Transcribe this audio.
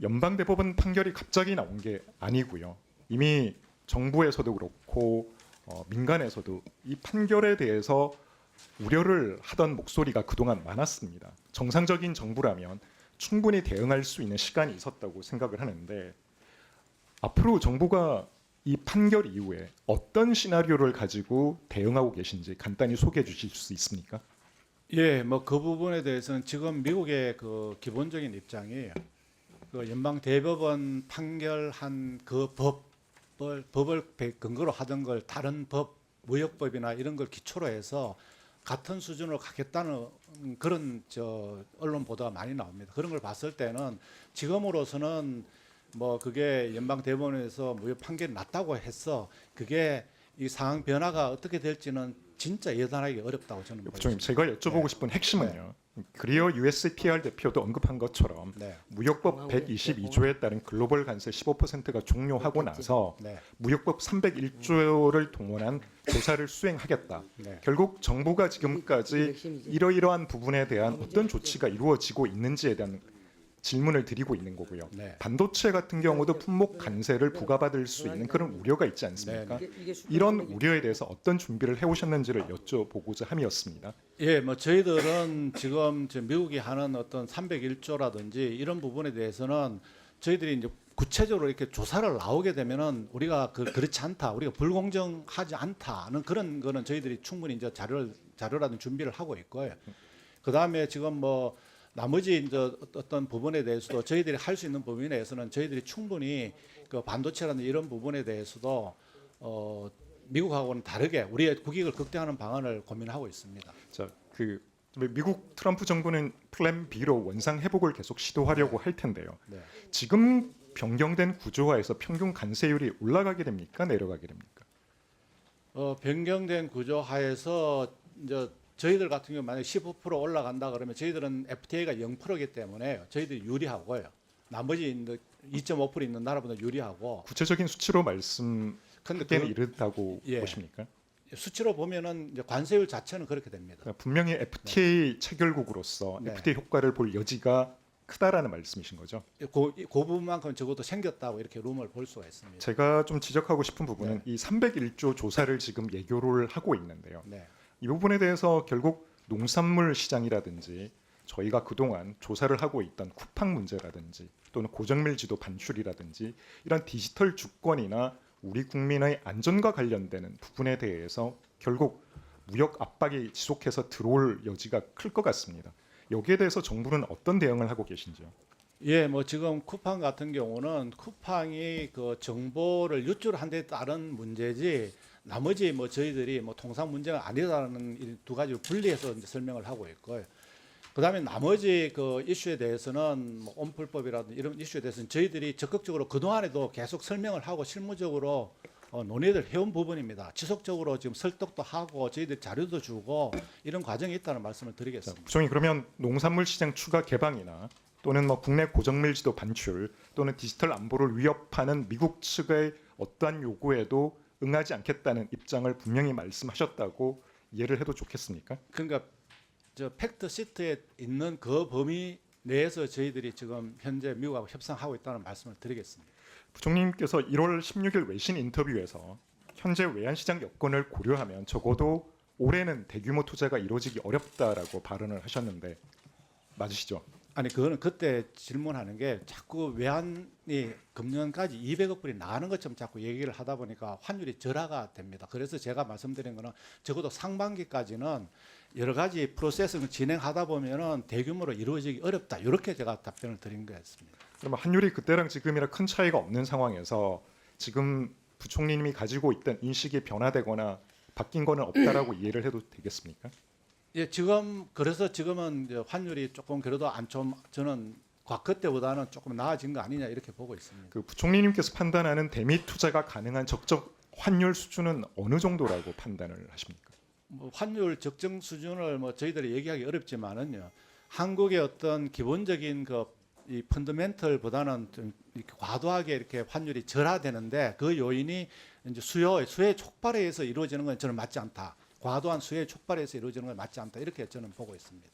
연방대법원 판결이 갑자기 나온 게 아니고요. 이미 정부에서도 그렇고 민간에서도 이 판결에 대해서 우려를 하던 목소리가 그동안 많았습니다. 정상적인 정부라면 충분히 대응할 수 있는 시간이 있었다고 생각을 하는데 앞으로 정부가 이 판결 이후에 어떤 시나리오를 가지고 대응하고 계신지 간단히 소개해 주실 수 있습니까? 예, 뭐 그 부분에 대해서는 지금 미국의 그 기본적인 입장이에요. 그 연방 대법원 판결한 그 법을 근거로 하던 걸 다른 법, 무역법이나 이런 걸 기초로 해서 같은 수준으로 가겠다는 그런 언론 보도가 많이 나옵니다. 그런 걸 봤을 때는 지금으로서는 뭐 그게 연방 대법원에서 무효 판결이 났다고 해서 그게 이 상황 변화가 어떻게 될지는 진짜 예단하기 어렵다고 저는 부총님, 보입니다. 제가 여쭤보고 싶은 핵심은요. 그리어 USPR 대표도 언급한 것처럼 네. 무역법 122조에 따른 글로벌 관세 15%가 종료하고 나서 네. 무역법 301조를 동원한 조사를 수행하겠다. 네. 결국 정부가 지금까지 이러이러한 부분에 대한 어떤 조치가 이루어지고 있는지에 대한 질문을 드리고 있는 거고요. 네. 반도체 같은 경우도 품목 관세를 부과받을 수 있는 그런 우려가 있지 않습니까? 이런 우려에 대해서 어떤 준비를 해오셨는지를 여쭤보고자 함이었습니다. 예, 뭐 저희들은 지금 미국이 하는 어떤 301조라든지 이런 부분에 대해서는 저희들이 이제 구체적으로 이렇게 조사를 나오게 되면은 우리가 그렇지 않다, 우리가 불공정하지 않다는 그런 거는 저희들이 충분히 이제 자료라든 준비를 하고 있고요. 그 다음에 지금 뭐 나머지 이제 어떤 부분에 대해서도 저희들이 할 수 있는 부분에 대해서는 저희들이 충분히 그 반도체라는 이런 부분에 대해서도 미국하고는 다르게 우리의 국익을 극대화하는 방안을 고민하고 있습니다. 자, 미국 트럼프 정부는 플랜 B로 원상 회복을 계속 시도하려고 할 텐데요. 네. 지금 변경된 구조화에서 평균 관세율이 올라가게 됩니까? 내려가게 됩니까? 변경된 구조 하에서 이제 저희들 같은 경우 만약 15% 올라간다 그러면 저희들은 FTA가 0%이기 때문에 저희들이 유리하고요. 나머지 2.5% 있는 나라보다 유리하고. 구체적인 수치로 말씀하기에는 이르다고 예. 보십니까? 수치로 보면은 이제 관세율 자체는 그렇게 됩니다. 그러니까 분명히 FTA 체결국으로서 네. FTA 효과를 볼 여지가 크다라는 말씀이신 거죠. 그 부분만큼 적어도 생겼다고 이렇게 룸을 볼 수가 있습니다. 제가 좀 지적하고 싶은 부분은 이 301조 조사를 지금 예교를 하고 있는데요. 네. 이 부분에 대해서 결국 농산물 시장이라든지 저희가 그동안 조사를 하고 있던 쿠팡 문제라든지 또는 고정밀 지도 반출이라든지 이런 디지털 주권이나 우리 국민의 안전과 관련되는 부분에 대해서 결국 무역 압박이 지속해서 들어올 여지가 클 것 같습니다. 여기에 대해서 정부는 어떤 대응을 하고 계신지요? 예, 뭐 지금 쿠팡 같은 경우는 쿠팡이 그 정보를 유출한 데 따른 문제지 나머지 뭐 저희들이 뭐 통상 문제가 아니다라는 이 두 가지를 분리해서 이제 설명을 하고 있고요. 그다음에 나머지 그 이슈에 대해서는 뭐 온풀법이라든지 이런 이슈에 대해서는 저희들이 적극적으로 그 동안에도 계속 설명을 하고 실무적으로 논의를 해온 부분입니다. 지속적으로 지금 설득도 하고 저희들 자료도 주고 이런 과정이 있다는 말씀을 드리겠습니다. 부총리, 그러면 농산물 시장 추가 개방이나 또는 뭐 국내 고정밀 지도 반출 또는 디지털 안보를 위협하는 미국 측의 어떠한 요구에도 응하지 않겠다는 입장을 분명히 말씀하셨다고 이해를 해도 좋겠습니까? 그러니까 저 팩트 시트에 있는 그 범위 내에서 저희들이 지금 현재 미국하고 협상하고 있다는 말씀을 드리겠습니다. 부총리님께서 1월 16일 외신 인터뷰에서 현재 외환시장 여건을 고려하면 적어도 올해는 대규모 투자가 이루어지기 어렵다라고 발언을 하셨는데 맞으시죠? 아니 그거는 그때 질문하는 게 자꾸 외환이 금년까지 200억 불이 나가는 것처럼 자꾸 얘기를 하다 보니까 환율이 절하가 됩니다. 그래서 제가 말씀드린 거는 적어도 상반기까지는 여러 가지 프로세스를 진행하다 보면은 대규모로 이루어지기 어렵다. 이렇게 제가 답변을 드린 거였습니다. 그러면 환율이 그때랑 지금이랑 큰 차이가 없는 상황에서 지금 부총리님이 가지고 있던 인식이 변화되거나 바뀐 거는 없다라고 이해를 해도 되겠습니까? 예, 그래서 지금은 이제 환율이 조금 그래도 저는 그때보다는 조금 나아진 거 아니냐 이렇게 보고 있습니다. 그 부총리님께서 판단하는 대미 투자가 가능한 적정 환율 수준은 어느 정도라고 판단을 하십니까? 뭐 환율 적정 수준을 뭐 저희들이 얘기하기 어렵지만은요. 한국의 어떤 기본적인 이 펀더멘털보다는 좀 이렇게 과도하게 이렇게 환율이 절하되는데 그 요인이 이제 수요의 촉발에 의해서 이루어지는 건 저는 맞지 않다. 과도한 수요의 촉발에 의해서 이루어지는 건 맞지 않다. 이렇게 저는 보고 있습니다.